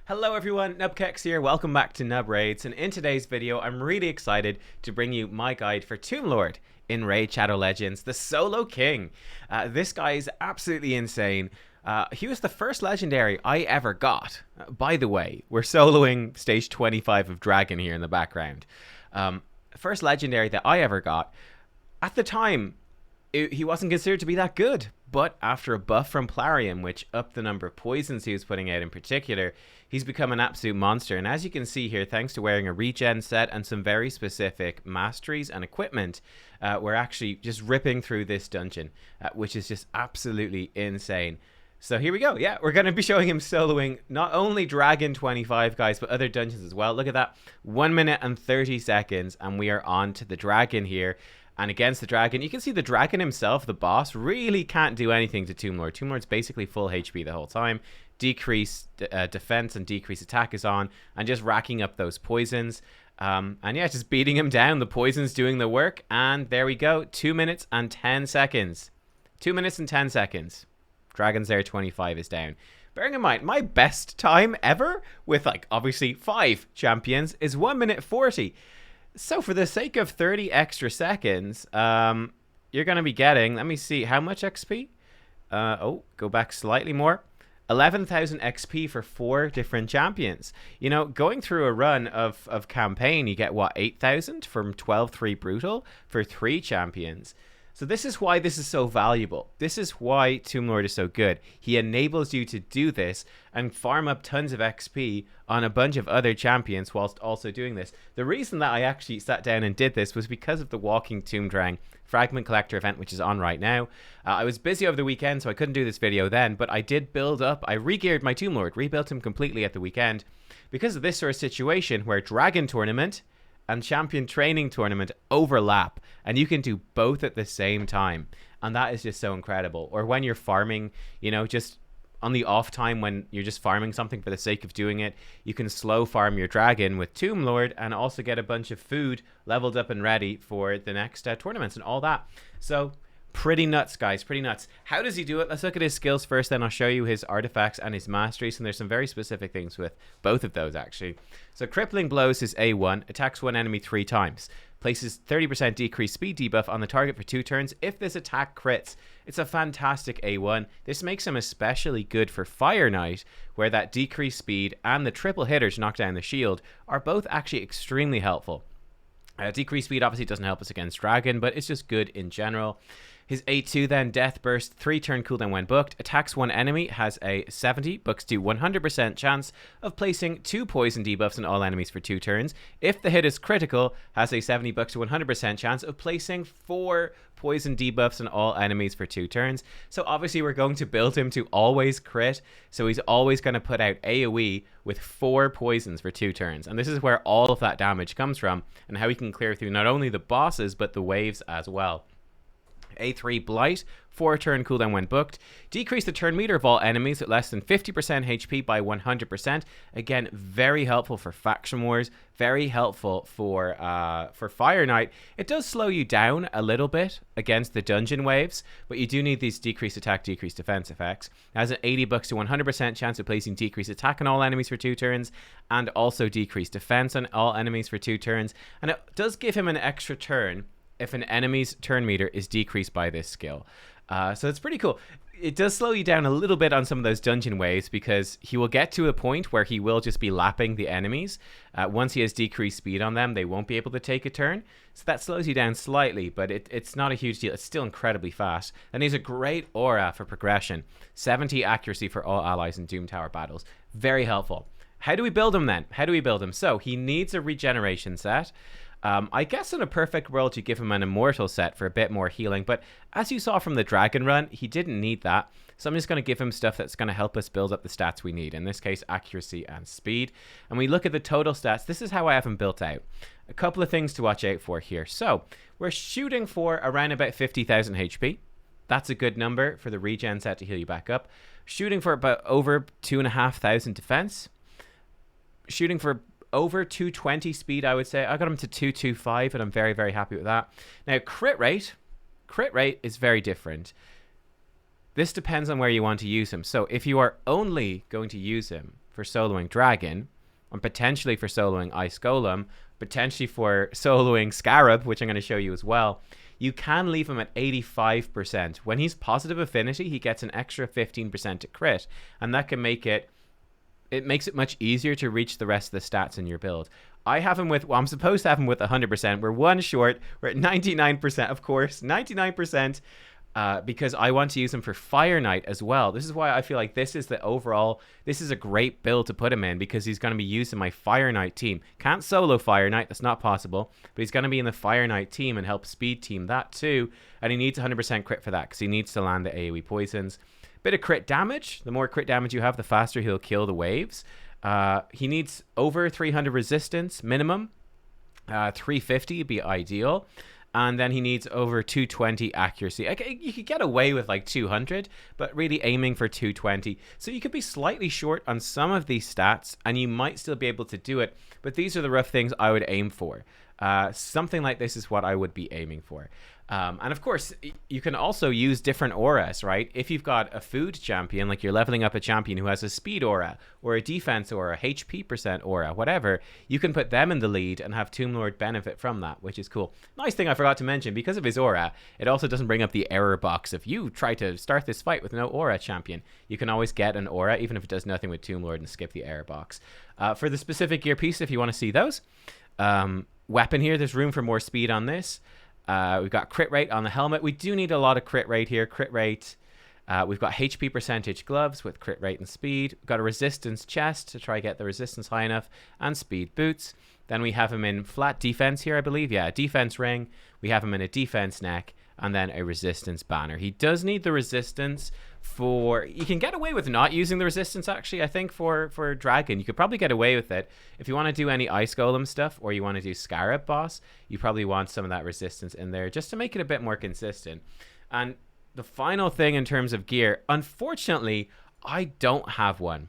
Hello everyone, nubkeks here, welcome back to Nub Raids, and in today's video I'm really excited to bring you my guide for Tomb Lord in Raid Shadow Legends, the Solo King. This guy is absolutely insane. He was the first legendary I ever got. By the way, we're soloing stage 25 of Dragon here in the background. First legendary that I ever got. At the time, he wasn't considered to be that good, but after a buff from Plarium, which upped the number of poisons he was putting out in particular, he's become an absolute monster. And as you can see here, thanks to wearing a regen set and some very specific masteries and equipment, we're actually just ripping through this dungeon, which is just absolutely insane. So here we go. Yeah, we're going to be showing him soloing not only Dragon 25, guys, but other dungeons as well. Look at that. 1 minute and 30 seconds, and we are on to the Dragon here. And against the Dragon, you can see the Dragon himself, the boss, really can't do anything to Tomb Lord. Tomb Lord's basically full HP the whole time. Decreased defense and decreased attack is on, and just racking up those poisons. And yeah, just beating him down. The poison's doing the work, and there we go. 2 minutes and 10 seconds. 2 minutes and 10 seconds. Dragon's there 25 is down. Bearing in mind, my best time ever with, like, obviously 5 champions is 1 minute 40. So for the sake of 30 extra seconds, you're going to be getting, let me see, how much XP? Go back slightly more. 11,000 XP for 4 different champions. You know, going through a run of campaign, you get, what, 8,000 from 12-3 Brutal for 3 champions. So this is why this is so valuable. This is why Tomb Lord is so good. He enables you to do this and farm up tons of XP on a bunch of other champions whilst also doing this. The reason that I actually sat down and did this was because of the Walking Tomb Drang Fragment Collector event, which is on right now. I was busy over the weekend, so I couldn't do this video then, but I did build up. I re-geared my Tomb Lord, rebuilt him completely at the weekend because of this sort of situation where Dragon Tournament and Champion Training Tournament overlap, and you can do both at the same time, and that is just so incredible. Or when you're farming, you know, just on the off time when you're just farming something for the sake of doing it, you can slow farm your dragon with Tomb Lord and also get a bunch of food leveled up and ready for the next tournaments and all that. So pretty nuts, guys, pretty nuts. How does he do it? Let's look at his skills first, then I'll show you his artifacts and his masteries, and there's some very specific things with both of those, actually. So Crippling Blows is A1, attacks one enemy 3 times, places 30% decreased speed debuff on the target for 2 turns if this attack crits. It's a fantastic A1. This makes him especially good for Fire Knight, where that decreased speed and the triple hitter to knock down the shield are both actually extremely helpful. Decreased speed obviously doesn't help us against Dragon, but it's just good in general. His A2 then, Death Burst, 3 turn cooldown when booked, attacks one enemy, has a 70, books to 100% chance of placing 2 poison debuffs on all enemies for 2 turns. If the hit is critical, has a 70 bucks to 100% chance of placing 4 poison debuffs on all enemies for 2 turns. So obviously we're going to build him to always crit, so he's always going to put out AoE with 4 poisons for 2 turns. And this is where all of that damage comes from, and how he can clear through not only the bosses, but the waves as well. A3 Blight, 4 turn cooldown when booked. Decrease the turn meter of all enemies at less than 50% HP by 100%. Again, very helpful for faction wars. Very helpful for Fire Knight. It does slow you down a little bit against the dungeon waves, but you do need these decreased attack, decreased defense effects. It has an 80 bucks to 100% chance of placing decreased attack on all enemies for 2 turns, and also decreased defense on all enemies for 2 turns. And it does give him an extra turn if an enemy's turn meter is decreased by this skill. So it's pretty cool. It does slow you down a little bit on some of those dungeon waves because he will get to a point where he will just be lapping the enemies. Once he has decreased speed on them, they won't be able to take a turn. So that slows you down slightly, but it's not a huge deal. It's still incredibly fast. And he's a great aura for progression. 70 accuracy for all allies in Doom Tower battles. Very helpful. How do we build him then? How do we build him? So he needs a regeneration set. I guess in a perfect world you give him an immortal set for a bit more healing, but as you saw from the Dragon run, he didn't need that. So I'm just going to give him stuff that's going to help us build up the stats we need, in this case accuracy and speed. And we look at the total stats. This is how I have him built out. A couple of things to watch out for here. So we're shooting for around about 50,000 HP. That's a good number for the regen set to heal you back up. Shooting for about over 2,500 defense. Shooting for over 220 speed, I would say. I got him to 225, and I'm very, very happy with that. Now, crit rate is very different. This depends on where you want to use him. So if you are only going to use him for soloing Dragon, and potentially for soloing Ice Golem, potentially for soloing Scarab, which I'm going to show you as well, you can leave him at 85%. When he's positive affinity, he gets an extra 15% to crit, and that can make it makes it much easier to reach the rest of the stats in your build. I have him with, well, I'm supposed to have him with 100%. We're one short. We're at 99%, of course, 99%, because I want to use him for Fire Knight as well. This is why I feel like this is a great build to put him in, because he's going to be used in my Fire Knight team. Can't solo Fire Knight, that's not possible, but he's going to be in the Fire Knight team and help speed team that too, and he needs 100% crit for that, because he needs to land the AoE poisons. Bit of crit damage. The more crit damage you have, the faster he'll kill the waves. He needs over 300 resistance minimum. 350 would be ideal. And then he needs over 220 accuracy. You could get away with like 200, but really aiming for 220. So you could be slightly short on some of these stats, and you might still be able to do it. But these are the rough things I would aim for. Something like this is what I would be aiming for. And of course, you can also use different auras, right? If you've got a food champion, like you're leveling up a champion who has a speed aura, or a defense aura, HP percent aura, whatever, you can put them in the lead and have Tomb Lord benefit from that, which is cool. Nice thing I forgot to mention, because of his aura, it also doesn't bring up the error box. If you try to start this fight with no aura champion, you can always get an aura, even if it does nothing with Tomb Lord, and skip the error box. For the specific gear piece, if you want to see those, weapon here, there's room for more speed on this. We've got crit rate on the helmet. We do need a lot of crit rate here. Crit rate. We've got HP percentage gloves with crit rate and speed. We've got a resistance chest to try get the resistance high enough, and speed boots. Then we have him in flat defense here, I believe. Yeah, defense ring. We have him in a defense neck, and then a resistance banner. He does need the resistance for... You can get away with not using the resistance, actually, I think, for Dragon. You could probably get away with it. If you want to do any Ice Golem stuff, or you want to do Scarab Boss, you probably want some of that resistance in there, just to make it a bit more consistent. And the final thing in terms of gear, unfortunately, I don't have one.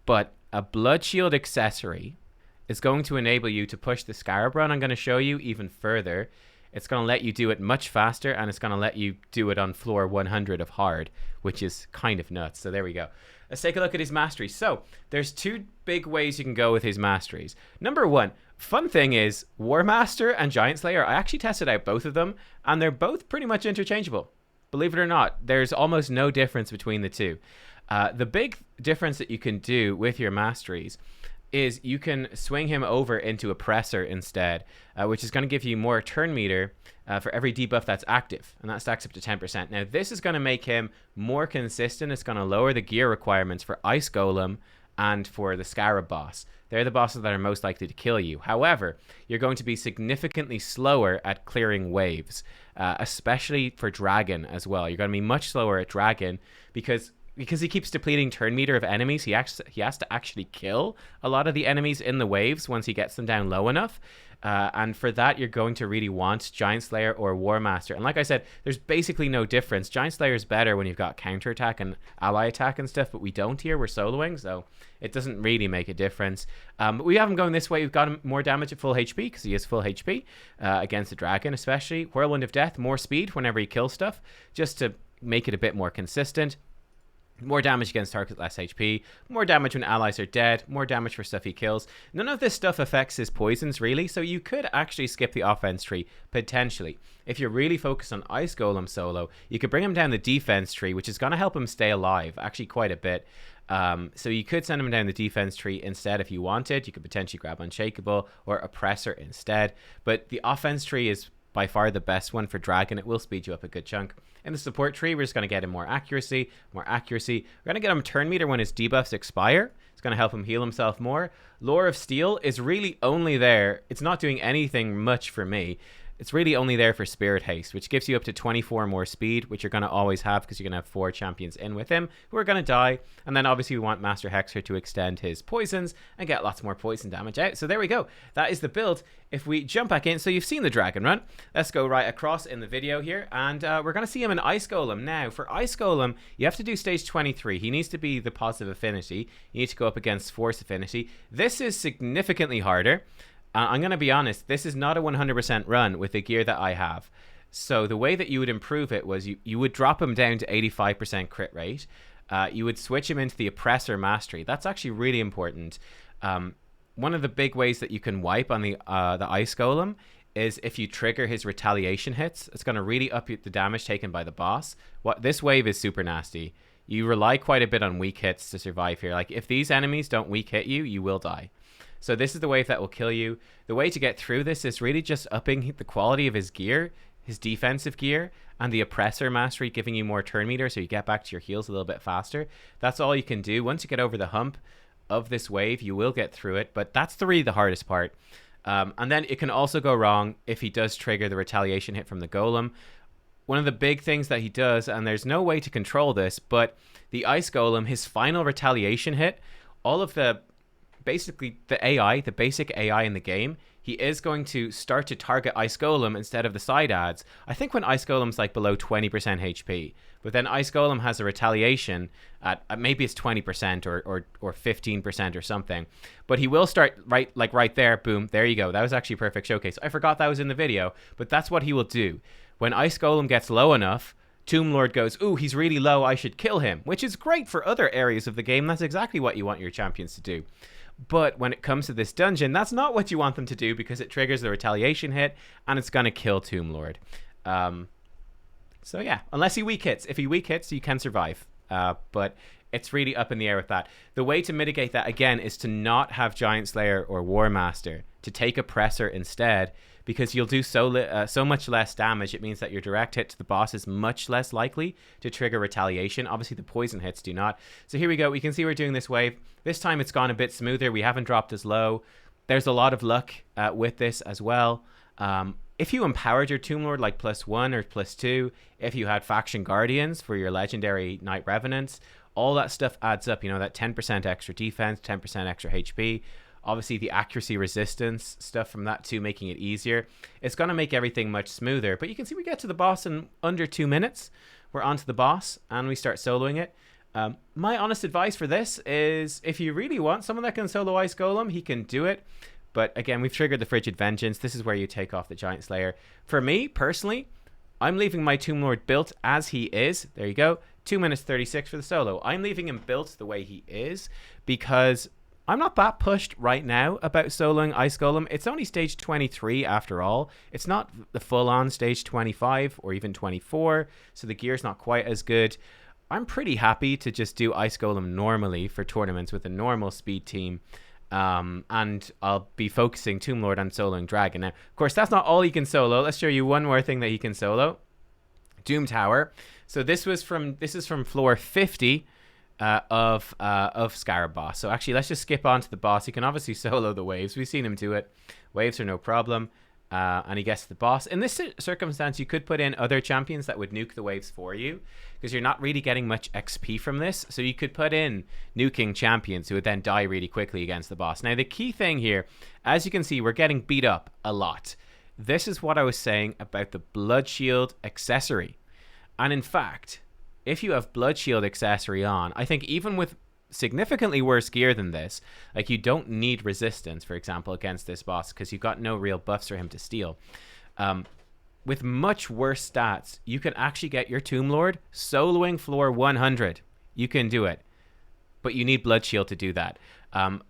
But a Blood Shield accessory is going to enable you to push the Scarab run I'm going to show you even further. It's going to let you do it much faster, and it's going to let you do it on floor 100 of hard, which is kind of nuts. So there we go. Let's take a look at his masteries. So there's two big ways you can go with his masteries. Number one, fun thing is War Master and Giant Slayer. I actually tested out both of them, and they're both pretty much interchangeable. Believe it or not, there's almost no difference between the two. The big difference that you can do with your masteries is you can swing him over into Oppressor instead, which is going to give you more turn meter for every debuff that's active, and that stacks up to 10%. Now, this is going to make him more consistent. It's going to lower the gear requirements for Ice Golem and for the Scarab Boss. They're the bosses that are most likely to kill you. However, you're going to be significantly slower at clearing waves, especially for Dragon as well. You're going to be much slower at Dragon because he keeps depleting turn meter of enemies. He has to actually kill a lot of the enemies in the waves once he gets them down low enough. And for that, you're going to really want Giant Slayer or War Master. And like I said, there's basically no difference. Giant Slayer is better when you've got counterattack and ally attack and stuff, but we don't here. We're soloing, so it doesn't really make a difference. But we have him going this way. We've got him more damage at full HP because he is full HP against the Dragon, especially. Whirlwind of Death, more speed whenever he kills stuff, just to make it a bit more consistent. More damage against targets, less HP. More damage when allies are dead. More damage for stuff he kills. None of this stuff affects his poisons, really, so you could actually skip the offense tree, potentially. If you're really focused on Ice Golem solo, you could bring him down the defense tree, which is going to help him stay alive, actually quite a bit. So you could send him down the defense tree instead if you wanted. You could potentially grab Unshakable or Oppressor instead. But the offense tree is by far the best one for Dragon. It will speed you up a good chunk. In the support tree, we're just going to get him more accuracy. We're going to get him turn meter when his debuffs expire. It's going to help him heal himself more. Lore of Steel is really only there. It's not doing anything much for me. It's really only there for Spirit Haste, which gives you up to 24 more speed, which you're going to always have because you're going to have 4 champions in with him who are going to die. And then obviously we want Master Hexer to extend his poisons and get lots more poison damage out. So there we go. That is the build. If we jump back in, so you've seen the Dragon run. Let's go right across in the video here. And we're going to see him in Ice Golem. Now, for Ice Golem, you have to do stage 23. He needs to be the positive affinity. You need to go up against Force affinity. This is significantly harder. I'm going to be honest, this is not a 100% run with the gear that I have. So the way that you would improve it was you would drop him down to 85% crit rate. you would switch him into the Oppressor Mastery. That's actually really important. One of the big ways that you can wipe on the Ice Golem is if you trigger his retaliation hits. It's going to really up the damage taken by the boss. This wave is super nasty. You rely quite a bit on weak hits to survive here. Like, if these enemies don't weak hit you, you will die. So this is the wave that will kill you. The way to get through this is really just upping the quality of his gear, his defensive gear, and the Oppressor Mastery giving you more turn meter so you get back to your heals a little bit faster. That's all you can do. Once you get over the hump of this wave, you will get through it, but that's really the hardest part. And then it can also go wrong if he does trigger the retaliation hit from the Golem. One of the big things that he does, and there's no way to control this, but the Ice Golem, his final retaliation hit, all of the, basically the AI, the basic AI in the game, he is going to start to target Ice Golem instead of the side adds. I think when Ice Golem's like below 20% HP, but then Ice Golem has a retaliation at maybe it's 20% or 15% or something. But he will start right there, boom, there you go. That was actually a perfect showcase. I forgot that was in the video, but that's what he will do. When Ice Golem gets low enough, Tomb Lord goes, ooh, he's really low, I should kill him, which is great for other areas of the game. That's exactly what you want your champions to do. But when it comes to this dungeon, that's not what you want them to do because it triggers the retaliation hit and it's going to kill Tomb Lord. So yeah, unless he weak hits. If he weak hits, you can survive. But it's really up in the air with that. The way to mitigate that, again, is to not have Giant Slayer or War Master, to take Oppressor instead, because you'll do so much less damage. It means that your direct hit to the boss is much less likely to trigger retaliation. Obviously, the poison hits do not. So here we go. We can see we're doing this wave. This time it's gone a bit smoother. We haven't dropped as low. There's a lot of luck with this as well. If you empowered your Tomb Lord like +1 or +2, if you had Faction Guardians for your legendary Knight Revenants, all that stuff adds up. You know, that 10% extra defense, 10% extra HP. Obviously, the accuracy resistance stuff from that too, making it easier. It's going to make everything much smoother. But you can see we get to the boss in under 2 minutes. We're onto the boss and we start soloing it. My honest advice for this is if you really want someone that can solo Ice Golem, he can do it. But again, we've triggered the Frigid Vengeance. This is where you take off the Giant Slayer. For me, personally, I'm leaving my Tomb Lord built as he is. There you go. 2 minutes 36 for the solo. I'm leaving him built the way he is because I'm not that pushed right now about soloing Ice Golem. It's only stage 23 after all. It's not the full-on stage 25 or even 24, so the gear's not quite as good. I'm pretty happy to just do Ice Golem normally for tournaments with a normal speed team. And I'll be focusing Tomb Lord on soloing Dragon. Now, of course, that's not all he can solo. Let's show you one more thing that he can solo. Doom Tower. So this is from floor 50 of Scarab Boss. So actually, let's just skip on to the boss. He can obviously solo the waves. We've seen him do it. Waves are no problem. And he gets to the boss. In this circumstance, you could put in other champions that would nuke the waves for you, because you're not really getting much XP from this. So you could put in nuking champions who would then die really quickly against the boss. Now, the key thing here, as you can see, we're getting beat up a lot. This is what I was saying about the Blood Shield accessory. And in fact, if you have Blood Shield accessory on, I think even with significantly worse gear than this, like you don't need resistance, for example, against this boss, because you've got no real buffs for him to steal. With much worse stats, you can actually get your Tomb Lord soloing floor 100. You can do it, but you need Blood Shield to do that.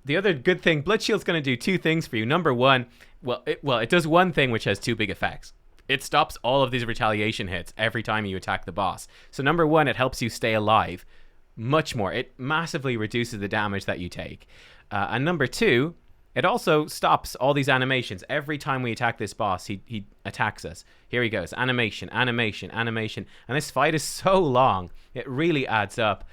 The other good thing, Blood Shield's going to do two things for you. Number one, it does one thing which has two big effects. It stops all of these retaliation hits every time you attack the boss. So number one, it helps you stay alive. Much more. It massively reduces the damage that you take. And number two, it also stops all these animations. Every time we attack this boss, he attacks us. Here he goes. Animation, animation, animation. And this fight is so long. It really adds up.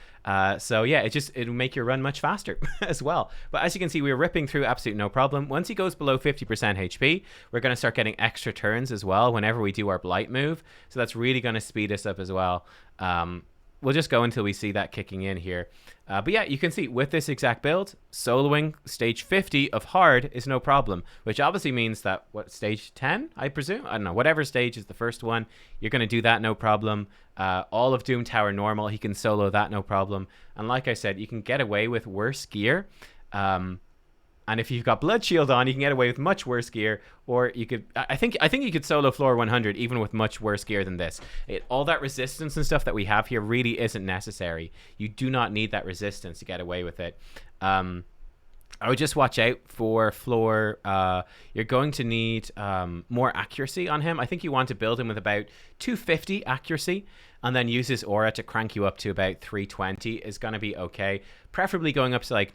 So yeah, it'll make your run much faster as well. But as you can see, we're ripping through absolutely no problem. Once he goes below 50% HP, we're going to start getting extra turns as well whenever we do our Blight move. So that's really going to speed us up as well. We'll just go until we see that kicking in here. But yeah, you can see with this exact build, soloing stage 50 of hard is no problem, which obviously means that, stage 10, I presume? I don't know, whatever stage is the first one, you're going to do that no problem. All of Doom Tower normal, he can solo that no problem. And like I said, you can get away with worse gear. And if you've got Blood Shield on, you can get away with much worse gear, or you could, I think you could solo floor 100 even with much worse gear than this. All that resistance and stuff that we have here really isn't necessary. You do not need that resistance to get away with it. I would just watch out for floor. You're going to need more accuracy on him. I think you want to build him with about 250 accuracy, and then use his aura to crank you up to about 320 is going to be okay. Preferably going up to like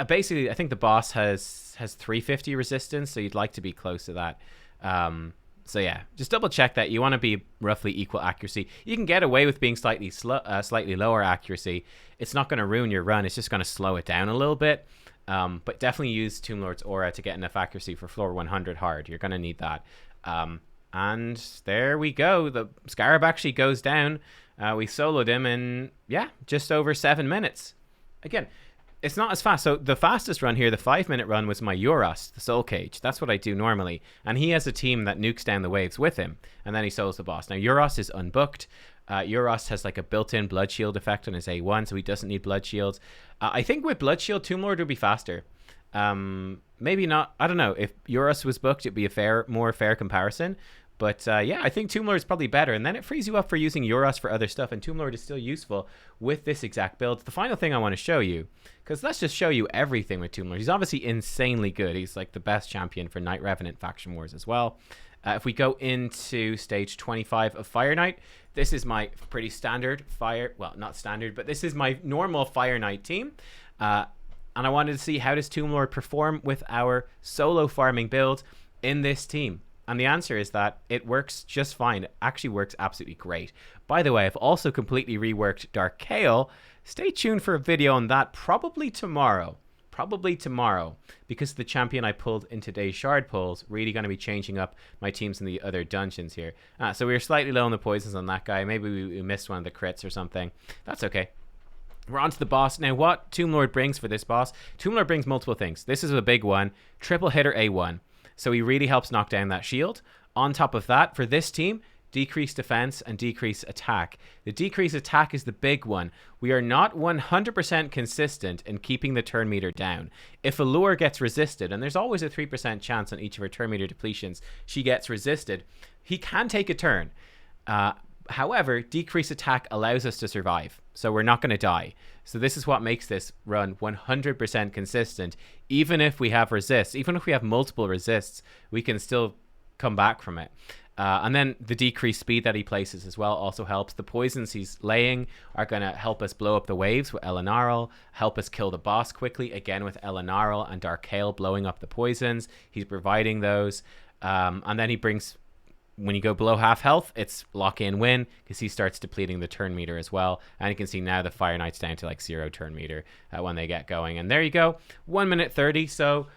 basically, I think the boss has 350 resistance, so you'd like to be close to that. So yeah, just double check that. You want to be roughly equal accuracy. You can get away with being slightly lower accuracy. It's not going to ruin your run. It's just going to slow it down a little bit. But definitely use Tomb Lord's aura to get enough accuracy for floor 100 hard. You're going to need that. And there we go. The Scarab actually goes down. We soloed him in, yeah, just over 7 minutes. Again, it's not as fast. So the fastest run here, the 5-minute run, was my Euros, the Soul Cage. That's what I do normally. And he has a team that nukes down the waves with him. And then he solos the boss. Now, Euros is unbooked. Euros has like a built-in Blood Shield effect on his A1, so he doesn't need Blood Shields. I think with Blood Shield, Tomb Lord would be faster. Maybe not. I don't know. If Euros was booked, it'd be a more fair comparison. But yeah, I think Tomb Lord is probably better. And then it frees you up for using Euros for other stuff. And Tomb Lord is still useful with this exact build. The final thing I want to show you, because let's just show you everything with Tomb Lord. He's obviously insanely good. He's like the best champion for Night Revenant Faction Wars as well. If we go into stage 25 of Fire Knight, this is my pretty standard well, not standard, but this is my normal Fire Knight team. And I wanted to see, how does Tomb Lord perform with our solo farming build in this team? And the answer is that it works just fine. It actually works absolutely great. By the way, I've also completely reworked Dark Kale. Stay tuned for a video on that probably tomorrow. Because the champion I pulled in today's shard pulls really going to be changing up my teams in the other dungeons here. So we were slightly low on the poisons on that guy. Maybe we missed one of the crits or something. That's okay. We're on to the boss. Now, what Tomb Lord brings for this boss? Tomb Lord brings multiple things. This is a big one. Triple hitter A1. So he really helps knock down that shield. On top of that, for this team, decrease defense and decrease attack. The decrease attack is the big one. We are not 100% consistent in keeping the turn meter down. If a lure gets resisted, and there's always a 3% chance on each of her turn meter depletions, she gets resisted, he can take a turn. However, decrease attack allows us to survive, so we're not going to die. So this is what makes this run 100% consistent. Even if we have resists, even if we have multiple resists, we can still come back from it. And then the decreased speed that he places as well also helps. The poisons he's laying are going to help us blow up the waves with Elenarl, help us kill the boss quickly, again with Elenarl and Dark Kale blowing up the poisons. He's providing those. And then he brings... When you go below half health, it's lock in win, because he starts depleting the turn meter as well. And you can see now the Fire Knight's down to like 0 turn meter when they get going. And there you go, 1 minute 30. So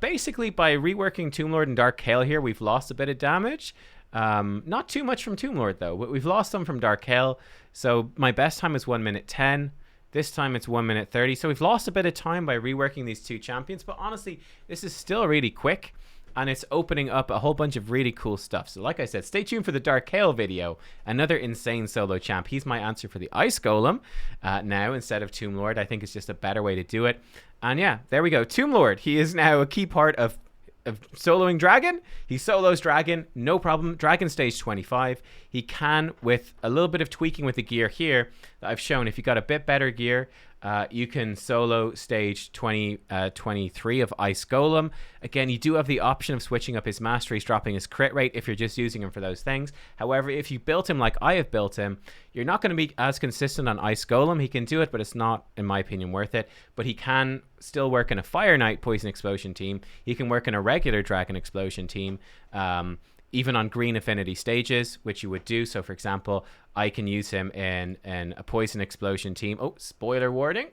basically by reworking Tomb Lord and Dark Kale here, we've lost a bit of damage. Not too much from Tomb Lord though. We've lost some from Dark Kale. So my best time is 1 minute 10. This time it's 1 minute 30. So we've lost a bit of time by reworking these two champions. But honestly, this is still really quick. And it's opening up a whole bunch of really cool stuff. So like I said, stay tuned for the Dark Kale video. Another insane solo champ. He's my answer for the Ice Golem now instead of Tomb Lord. I think it's just a better way to do it. And yeah, there we go. Tomb Lord. He is now a key part of soloing Dragon. He solos Dragon, no problem. Dragon stage 25. He can, with a little bit of tweaking with the gear here that I've shown, if you got a bit better gear, you can solo stage 23 of Ice Golem. Again, you do have the option of switching up his masteries, dropping his crit rate if you're just using him for those things. However, if you built him like I have built him, you're not going to be as consistent on Ice Golem. He can do it, but it's not, in my opinion, worth it. But he can still work in a Fire Knight Poison Explosion team. He can work in a regular Dragon Explosion team. Even on green affinity stages, which you would do. So for example, I can use him in a Poison Explosion team. Oh, spoiler warning.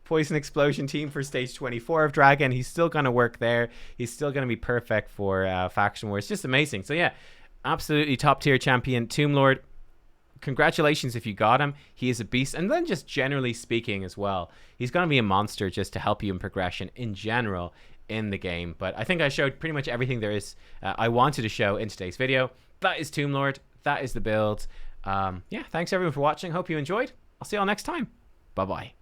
Poison Explosion team for stage 24 of Dragon. He's still going to work there. He's still going to be perfect for Faction Wars. Just amazing. So yeah, absolutely top tier champion, Tomb Lord. Congratulations if you got him. He is a beast. And then just generally speaking as well, he's going to be a monster just to help you in progression in general in the game. But I think I showed pretty much everything there is I wanted to show in today's video. That is Tomb Lord. That is the build. Yeah, thanks everyone for watching. Hope you enjoyed. I'll see you all next time. Bye bye.